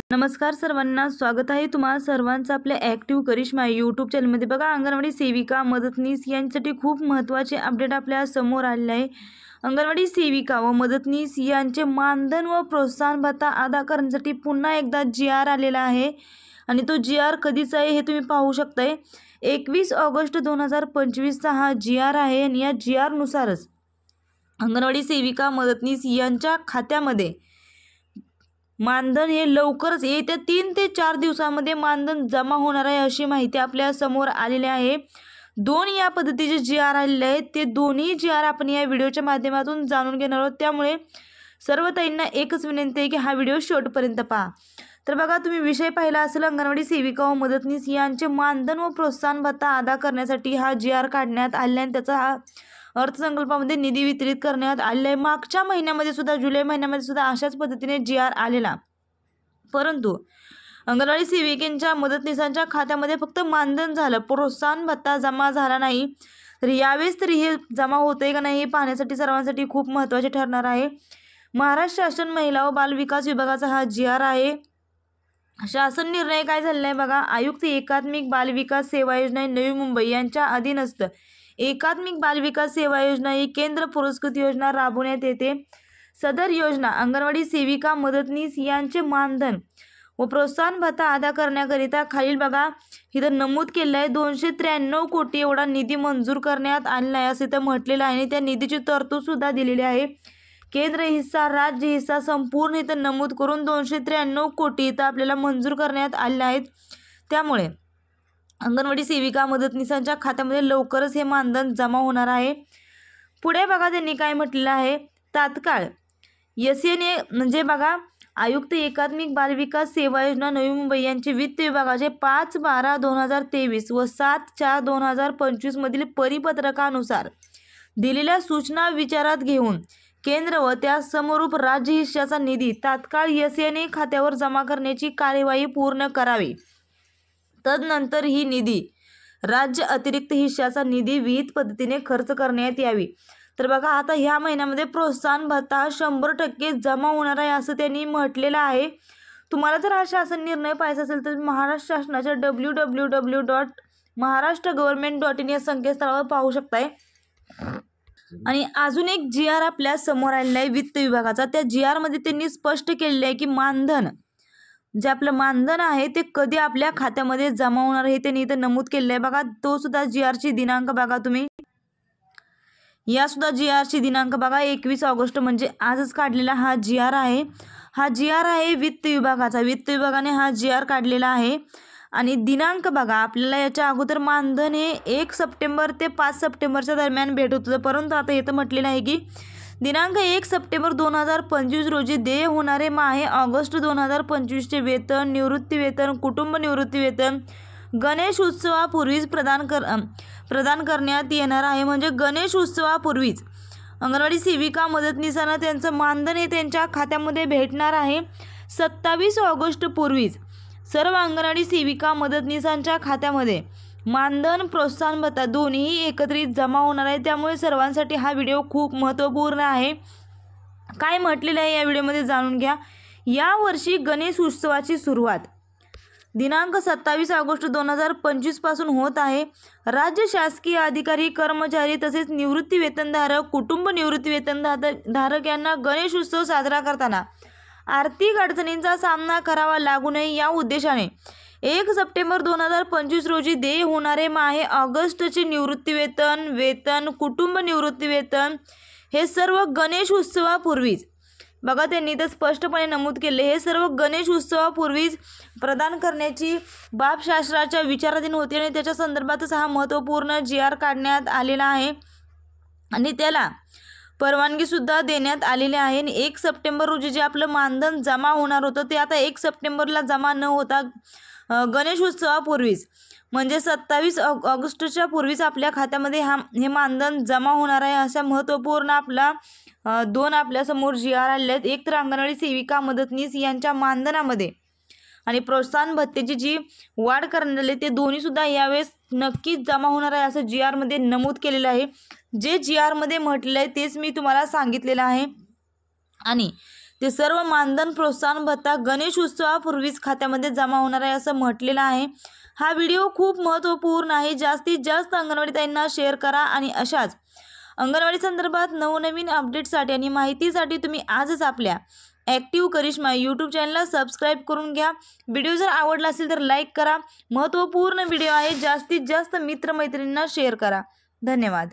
नमस्कार सर्वांना, स्वागत आहे तुम्हा सर्वांचं आपल्या ॲक्टिव्ह करिश्मा यूट्यूब चॅनलमध्ये। बघा, अंगणवाडी सेविका मदतनीस यांच्यासाठी खूप महत्त्वाचे अपडेट आपल्या समोर आलेले आहे। अंगणवाडी सेविका व मदतनीस यांचे मानधन व प्रोत्साहन भत्ता अदा करण्यासाठी पुन्हा एकदा GR आलेला आहे आणि तो GR कधीचा आहे हे तुम्ही पाहू शकताय। 21 ऑगस्ट 2025चा हा GR आहे आणि या GR नुसारच अंगणवाडी सेविका मदतनीस यांच्या खात्यामध्ये मानधन हे लवकरच येत्या 3 ते 4 दिवसांमध्ये मानधन जमा होणार आहे अशी माहिती आपल्या समोर आलेली आहे। दोन या पद्धतीचे GR आलेले आहेत, ते दोन्ही GR आपण या व्हिडिओच्या माध्यमातून जाणून घेणार आहोत। त्यामुळे सर्व ताईंना एकच विनंती आहे की हा व्हिडिओ शेवटपर्यंत पहा। तर बघा, तुम्ही विषय पाहिला असेल, अंगणवाडी सेविका व मदतनीस यांचे मानधन व प्रोत्साहन भत्ता अदा करण्यासाठी हा GR काढण्यात आला आणि त्याचा हा अर्थसंकल्पामध्ये निधी वितरित करण्यात आलेला आहे। मागच्या महिन्यामध्ये सुद्धा, जुलै महिन्यामध्ये सुद्धा अशाच पद्धतीने GR आलेला, परंतु अंगणवाडी सेविकांच्या मदतनीसांच्या खात्यामध्ये फक्त मानधन झालं, प्रोत्साहन भत्ता जमा झाला नाही। तर यावेळेस तरी हे जमा होते का नाही हे पाहण्यासाठी सर्वांसाठी खूप महत्त्वाचे ठरणार आहे। महाराष्ट्र शासन महिला व बाल विकास विभागाचा हा GR आहे। शासन निर्णय काय झालेला आहे बघा, आयुक्त एकात्मिक बाल विकास सेवा योजना नवी मुंबई यांच्या अधीनस्थ एकात्मिक बाल विकास सेवा योजना ही केंद्र पुरस्कृत योजना राबवण्यात येते। सदर योजना अंगणवाडी सेविका मदतनीस यांचे मानधन व प्रोत्साहन भत्ता अदा करण्याकरिता खालील बघा इथं नमूद केलं आहे 293 कोटी एवढा निधी मंजूर करण्यात आलेला आहे असं इथं म्हटलेलं आहे आणि त्या निधीची तरतूद सुद्धा दिलेली आहे। केंद्र हिस्सा, राज्य हिस्सा संपूर्ण इथं नमूद करून 293 कोटी इथं आपल्याला मंजूर करण्यात आलेले आहेत। त्यामुळे अंगणवाडी सेविका मदतनीसांच्या खात्यामध्ये लवकरच हे मानधन जमा होणार आहे। पुढे बघा त्यांनी काय म्हटलेलं आहे, तात्काळ SNA म्हणजे बघा आयुक्त एकात्मिक बाल विकास सेवा योजना नवी मुंबई यांचे वित्त विभागाचे 5/12/2023 व 7/4/2025 मधील परिपत्रकानुसार दिलेल्या सूचना विचारात घेऊन केंद्र व त्या समरूप राज्य हिस्साचा निधी तात्काळ SNA खात्यावर जमा करण्याची कार्यवाही पूर्ण करावी। तदनंतर ही निधी राज्य अतिरिक्त हिस्साचा निधी विहित पद्धतीने खर्च करण्यात यावी। तर बघा, आता ह्या महिन्यामध्ये प्रोत्साहन भत्ता 100% जमा होणार आहे असं त्यांनी म्हटलेलं आहे। तुम्हाला जर हा शासन निर्णय पाहायचा असेल तर महाराष्ट्र शासनाच्या www.maharashtragovernment.in या संकेतस्थळावर पाहू शकताय। आणि अजून एक GR आपल्या समोर आलेला आहे वित्त विभागाचा। त्या GR मध्ये त्यांनी स्पष्ट केलेले आहे की मानधन जे आपलं मानधन आहे ते कधी आपल्या खात्यामध्ये जमा होणार हे त्यांनी इथं नमूद केलेलं आहे। बघा, तो सुद्धा GR ची दिनांक बघा तुम्ही, या सुद्धा GR ची दिनांक बघा 21 ऑगस्ट म्हणजे आजच काढलेला हा GR आहे। हा GR आहे वित्त विभागाचा, वित्त विभागाने हा GR काढलेला आहे। आणि दिनांक बघा, आपल्याला याच्या अगोदर मानधन हे 1 सप्टेंबर ते 5 सप्टेंबरच्या दरम्यान भेटत होतं, परंतु आता इथं म्हटलेलं आहे की दिनांक 1 सप्टेंबर 2025 रोजी देय होणारे माहे ऑगस्ट 2025चे वेतन, निवृत्ती वेतन, कुटुंब निवृत्ती वेतन गणेश उत्सवापूर्वीच प्रदान करण्यात येणार आहे। म्हणजे गणेश उत्सवापूर्वीच अंगणवाडी सेविका मदतनीसांना त्यांचं मानधन हे त्यांच्या खात्यामध्ये भेटणार आहे। 27 ऑगस्ट पूर्वीच सर्व अंगणवाडी सेविका मदतनीसांच्या खात्यामध्ये मानधन प्रोत्साहन भत्ता दोन्ही एकत्रित जमा होणार आहे। त्यामुळे सर्वांसाठी हा व्हिडिओ खूप महत्त्वपूर्ण आहे। काय म्हटलेलं आहे या व्हिडिओमध्ये जाणून घ्या। या वर्षी गणेश उत्सवाची सुरुवात दिनांक 27 ऑगस्ट 2025 पासून होत आहे। राज्य शासकीय अधिकारी, कर्मचारी तसेच निवृत्ती वेतनधारक, कुटुंब निवृत्ती वेतनधारक यांना गणेश उत्सव साजरा करताना आर्थिक अडचणींचा सामना करावा लागू नये या उद्देशाने 1 सप्टेंबर 2025 रोजी देय होणारे माहे ऑगस्टचे निवृत्ती वेतन, कुटुंब निवृत्ती वेतन हे सर्व गणेश उत्सवापूर्वीच बघा त्यांनी तर स्पष्टपणे नमूद केले, हे सर्व गणेश उत्सवापूर्वीच प्रदान करण्याची बाब शासनाच्या विचाराधीन होती आणि त्याच्या संदर्भातच हा महत्त्वपूर्ण GR काढण्यात आलेला आहे आणि त्याला परवानगी सुद्धा देण्यात आलेली आहे। 1 सप्टेंबर रोजी जे आपलं मानधन जमा होणार होतं ते आता 1 सप्टेंबरला जमा न होता गणेश उत्सवापूर्वीच म्हणजे 27 ऑगस्टच्या पूर्वीच आपल्या खात्यामध्ये हे मानधन जमा होणार आहे। अशा महत्त्वपूर्ण आपला दोन आपल्यासमोर GR आलेले आहेत। एक तर अंगणवाडी सेविका मदतनीस यांच्या मानधनामध्ये आणि प्रोत्साहन भत्त्याची जी वाढ करण्यात आली ते दोन्ही सुद्धा यावेळेस नक्कीच जमा होणार आहे असं GR मध्ये नमूद केलेलं आहे। जे GR मध्ये म्हटलेलं आहे तेच मी तुम्हाला सांगितलेलं आहे। आणि ते सर्व मानधन प्रोत्साहन भत्ता गणेश उत्सवापूर्वीच खात्यामध्ये जमा होणार आहे असं म्हटलेलं आहे। हा व्हिडिओ खूप महत्त्वपूर्ण आहे। जास्तीत जास्त अंगणवाडी ताईंना शेअर करा आणि अशाच अंगणवाडी संदर्भात नवनवीन अपडेटसाठी आणि माहितीसाठी तुम्ही आजच आपल्या ॲक्टिव्ह करिश्मा यूट्यूब चॅनलला सबस्क्राईब करून घ्या। व्हिडिओ जर आवडला असेल तर लाईक करा। महत्त्वपूर्ण व्हिडिओ आहे, जास्तीत जास्त मित्रमैत्रिणींना शेअर करा। धन्यवाद।